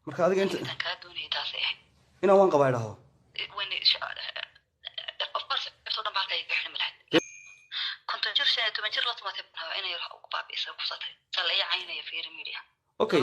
marka adiga inaan waan qabaa idhaahdo of course soo dhammaatay ay bixin malaha konton jir shan toban jir la tumatay inay wax ugu baabiisay ku satay salay caynaya fiir media okay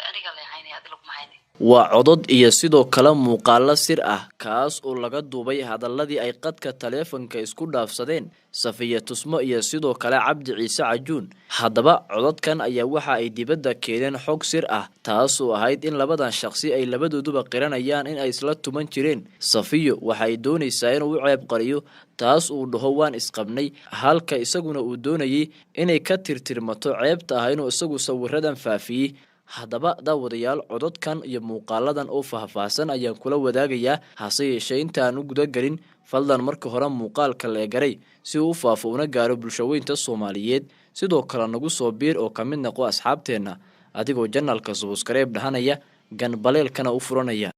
aniga la caynaya adil kuma hayne waa codod iyo sidoo kale muuqaalo sir ah kaas oo laga duubay hadaladii ay qadka taleefanka isku dhaafsadeen Safiya Tusmo iyo sidoo kale Cabdi Ciise Cajuun. Haddaba cododkan ayaa waxa ay dibadda keeneen xog sir ah taas oo ahayd in labadan shakhsi ay labadooduba qiranayaan in ay isla tuman jireen. Safiyo waxa ay doonaysaa inuu u ceeb qariyo taas uu dhaho waan isqabnay, halka isaguna uu doonayay inay ka tirtirmato ceebta ah inuu isagu sawiradan faafiyay. Haddaba daawadayaal cododkan iyo muuqaaladan oo faahfaahsan ayaan kula wadaagayaa hase yeeshee intaan u guda galin fadlan marka hore muuqaalka la garay si uu faafo una gaaro bulshooyinka Soomaaliyeed sidoo kale nagu soo biir oo kamid noqo asxaabteena adigoo channelka subscribe dhahanaya gan baleelkana u furanaya.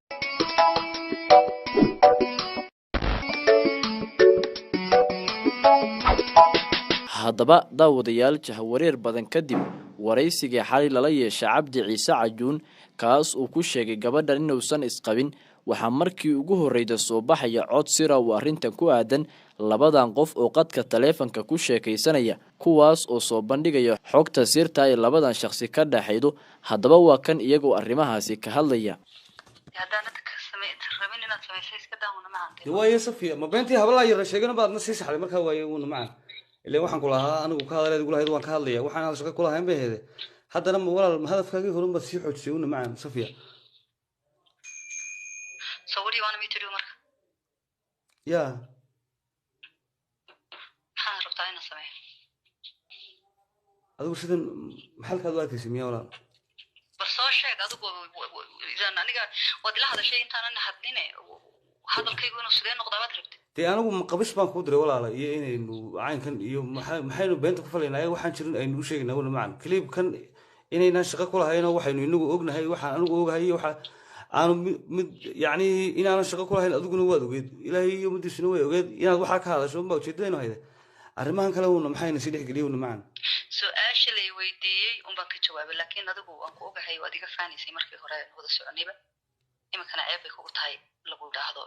haddaba daawadayaal jahawareer badan kadib waraysiga xalay lala yeeshay Cabdi Ciise Cajuun kaas uu ku sheegay gabadhan inuusan isqabin waxa markii ugu horreeyay soo baxaya cod sir ah oo arrintan ku aadan labadan qof oo qadka taleefanka ku sheekaysanaya kuwaas oo soo bandhigaya xogta sirta ay labadan shakhsi ka dhaxaydo. haddaba waa kan iyagoo arrimahaasi ka hadlaya. waaye Safiya ma beentii habla yar sheegana baad na sii saxday marka waaye uu macaan ilaa waxaan ku lahaa anigu ka hadalay gulahayd waan ka hadlaya waxaan hal shaqo ku lahayn baheede haddana walaal hadafkaagii horan baad sii xoojisay uu macaan Safiya. So what do you want me to do marka? Yeah. Maxaan rabtaa inaan sameeyo? adigu sidan maxalkaad u arkaysaa miyaa walaal? bal soo sheeg adigu idan aniga wad la hadashay intaan hadline hadalkaygu inuu sidee noqdaa baad rabtay dee anigu qabis baan ku diray walaal iyo inaynu caynkan iyo maxaynu beenta ku faleynaa waxaan jirin aynu u sheegnaa wala macaan clipkan inayna shaqo ku lahayn waxaynu inagu ognahay waxaan anigu ogahay waxa aanu mid yani inaana shaqo ku lahayn adiguna waad ogeed ilaahay iyo mudisina way ogeed inaad waxa ka hadasho ma ujeedadayno hayde arrimahan kale uu maxayna si dhixgeliyo macaan su'aasha la weydiiyay baan ka jawaabay laakiin adigu waan ku ogahay waad iga faanisay markii hore wada soconayba imikana ceeb bay kugu tahay lagu dhaahdo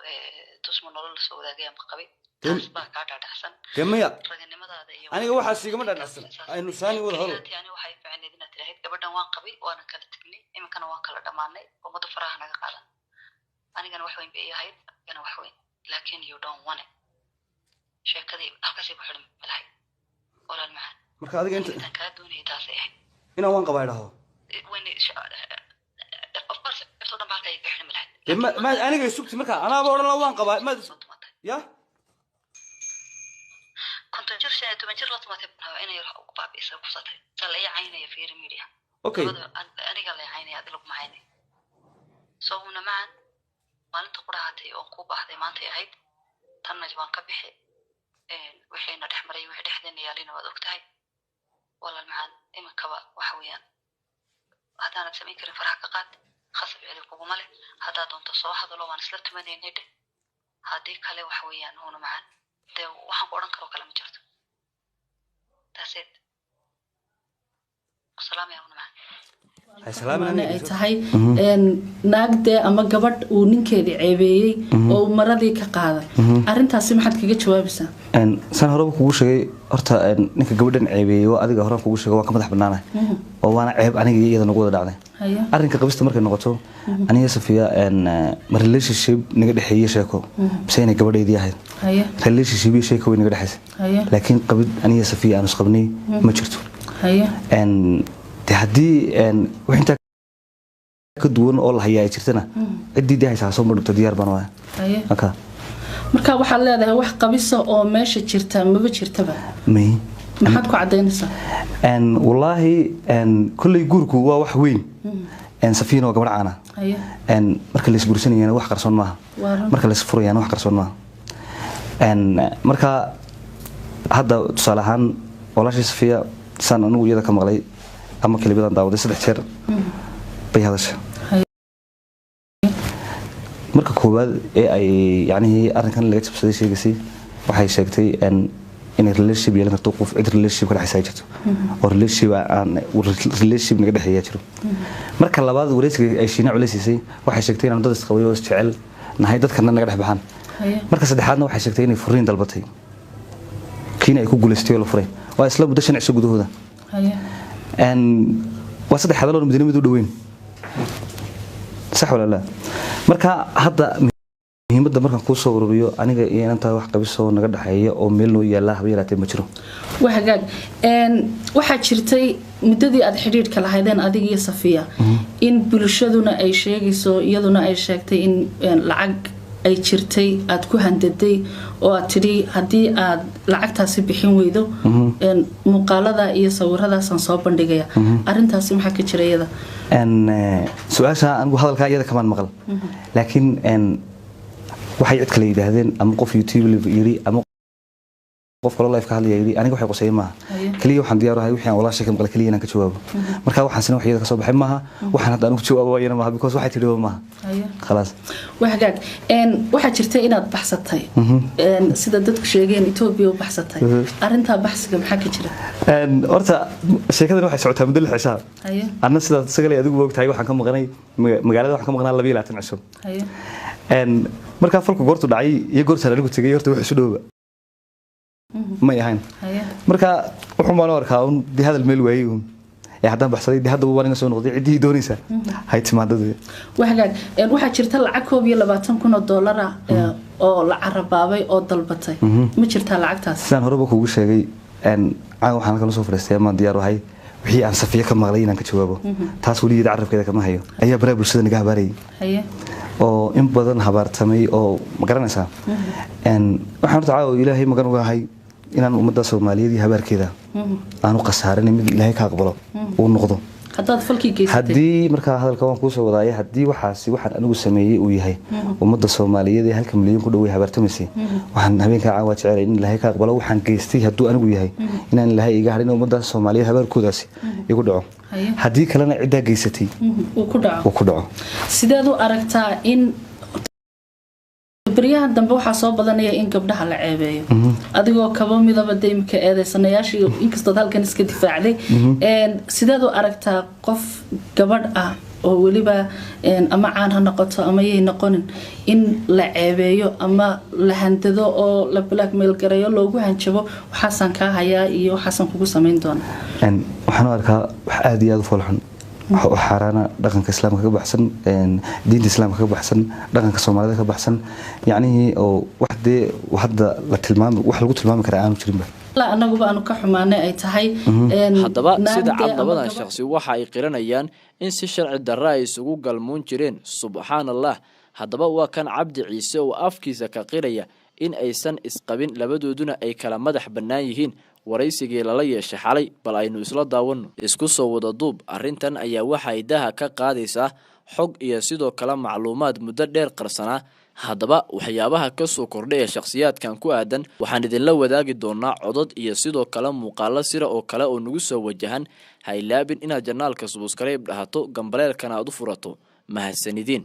tusmo nolol soo wadaagay ama qabay taas baa ka dhaadhaxsan demaya raganimadaada iyo aniga waxa sigama dhaadhaxsan aynu saani wada hado yani waxay fiicneed inaad tiraahid gabadhan waan qabay waana kala tagnay imikana waan kala dhamaanay oo muddo faraha naga qaadan anigana wax weyn bay ahayd ana wax weyn laakiin you don't want it sheekadii halkaas ku xidhan malahay walaal macaan marka adiga inta ka doonay taas ay inaan waan qabaa idhaahdo of course soo dhammaatay ay bixin malahay ما أنا جاي سكت مكان أنا بقول له وان قبائل ما يا كنت نجر شيء تمجر لطمة تبنها أنا يروح أقبع بيسا وقصتها تلاقي عيني في رميليا أوكي أنا قال لي عيني هذا لقمة عيني صومنا معا ما أنت قرأتي أنقوب أحد ما أنت يعيد تنج وان كبحي وحين نحمري وحين حدني يالين وذوقتهاي ولا المعان إما كبا وحويان هذا أنا بسميه كريم فرح قاد خاصة بعلي قبومله هذا دونت صراحة لو أنا سلت مني نيده هذه كله وحويان هون معان ده وحن قرن كرو كلام جرت تسيد السلام يا هون معان السلام ay tahay naagde ama gabadh uu ninkeedii ceebeeyay oo maradii ka qaaday arintaasi maxaad kaga jawaabaysaa san hore kugu sheegay horta ninka gabadhan ceebeeyay waa adiga hore kugu sheegay waa ka madax banaanay oo waana ceeb aniga iyada nagu wada dhacday arrinka qabista markay noqoto aniga Safiya ma relationship naga dhaxeeyay sheeko bisayna gabadheedii ahayd relationship sheeko way naga dhaxaysay laakiin qabid aniga Safiya aanu isqabnay ma jirto hadii wixinta ka duwan oo la hayaa jirtana cidii haysaa soo marto diyaar baan waa marka waxa leedahay wax qabisa oo meesha jirta ma jirtaba maxaad ku cadeynaysaa wallahi kulli guurku waa wax weyn Safiina waa gabadh caana marka la isbursanayna wax qarsoon maaha marka la isfurayna wax qarsoon maaha marka hadda tusaalahan walaashay Safiya san anigu iyada ka maqlay ama kalibadan daawaday 3 jeer bay hadashay marka koowaad ee ay yani arrinkan laga jabsaday sheegaysay waxay sheegtay inay relationship yeelan karto qof cid relationship ka dhaxaysa jirto oo relationship naga dhaxeeya jiro marka labaad wareysiga ay shiina culeysay waxay sheegtay inaan dad isqabayo jecel nahay dadkana naga dhex baxaan marka saddexaadna waxay sheegtay inay furiin dalbatay kiina ay ku guuleystay la furay waa isla muddo 5 cisho gudahooda waa saddex hadaloo midnimadu dhaweyn sax wala la marka hadda muhiimadda markaan ku soo ururiyo aniga iyo inta wax qabiso naga dhaxeeyo oo meel loo yaala habeeraatay ma jiro waxagaag waxa jirtay muddadii aad xiriirka lahaydeen adiga iyo Safiya in bulshaduna ay sheegayso iyaduna ay sheegtay in lacag ay jirtay aad ku handaday oo aad tiri hadii aad lacagtaasi bixin weydo muuqaalada iyo sawiradaas aan soo bandhigaya arintaasi maxaa ka jirayada su'aasha anigu hadalka iyada kamaan maqal laakiin waxay cid kale yiraahdeen ama qof YouTube yiri ama qof kale live ka hadlaya yiri aniga waxay qosay maaha kaliya waxaan diyaar u ahay wixii aan walaashay ka maqal kaliya inaan ka jawaabo marka waxaan sinay waxyada ka soo baxay maaha waxaan hadda anigu jawaabo wayna maaha because waxay tiri maaha خلاص waxagaag waxa jirtay inaad baxsatay sida dadku sheegeen Ethiopia u baxsatay arinta baxsiga maxaa ka jira horta sheekadan waxay socotaa muddo 6 cisho anna sida sagalay adigu ogtahay waxaan ka maqnay magaalada waxaan ka maqnaa 22 cisho marka falku goortu dhacay iyo goorta lagu tagay horta wax isu dhooba ma yahayn marka wuxuu ma arkaa in hadal meel waayay ee haddaan baxsaday hadda waa inaga soo noqday cidii doonaysa hay timaadada waxagaag waxa jirta lacag $22,000 oo la carabaabay oo dalbatay ma jirta lacagtaas sidaan horeba kugu sheegay aan waxaan kala soo fariistay ma diyaar wahay wixii aan Safiya ka maqlay inaan ka jawaabo taas wali carabkeeda kama hayo ayaa baraha bulshada naga habaarayay oo in badan habaartamay oo ma garanaysaa waxaan horta ilaahay magan ugahay inaan ummadda Soomaaliyeed habaarkeeda aanu qasaarin mid ilaahay ka aqbalo oo noqdo hadaad falkii geysatay hadii marka hadalka waan ku soo wadaayay hadii waxaasi waxaan anigu sameeyay uu yahay ummadda Soomaaliyeed ee 1 milyan ku dhaweey habaartamisay waxaan habeenka caawa jecel in ilaahay ka aqbalo waxaan geystay haduu anigu yahay inaan ilaahay iga harin ummadda Soomaaliyeed habaarkoodaasi igu dhaco hadii kalena cid geysatay uu ku dhaco sideed u aragtaa in bariyahan dambe waxa soo badanaya in gabdhaha la ceebeeyo adigoo kaba midaba deemka eedeysanayaashii inkastoo halkan iska difaacday sideed u aragtaa qof gabadh ah oo waliba ama caan ha noqoto ama yey noqonin in la ceebeeyo ama la handado oo la blackmail gareeyo loogu hanjabo waxaasan ka hayaa iyo waxaasan kugu sameyn doona waxaan arkaa wax aad iyo aad u foolxun وحرانا دقن كإسلام كبحسن دين الإسلام كبحسن دقن كسومالي كبحسن يعني أو واحد لتلمام واحد لقول تلمام كرعان وشريمة لا أنا جوب أنا كحمانة أي تهاي haddaba sida caddabadan shakhsi waxa ay qiranayaan in si sharci darro ay isugu galmoon jireen subxaanallah haddaba waa kan Cabdi Ciise oo afkiisa ka qiraya in aysan isqabin labadooduna ay kala madax bannaan yihiin waraysigii lala yeeshay xalay bal aynu isla daawano isku soo wada duub arrintan ayaa waxa ay daha ka qaadaysaa xog iyo sidoo kale macluumaad muddo dheer qarsanaa haddaba waxyaabaha ka soo kordhay ee shakhsiyaadkan ku aadan waxaan idinla wadaagi doonaa codod iyo sidoo kale muuqaalo sira oo kale oo nagu soo wajahan ha ilaabin inaad janaalka subscribe dhahato gambaleelkana aad u furato mahadsanidin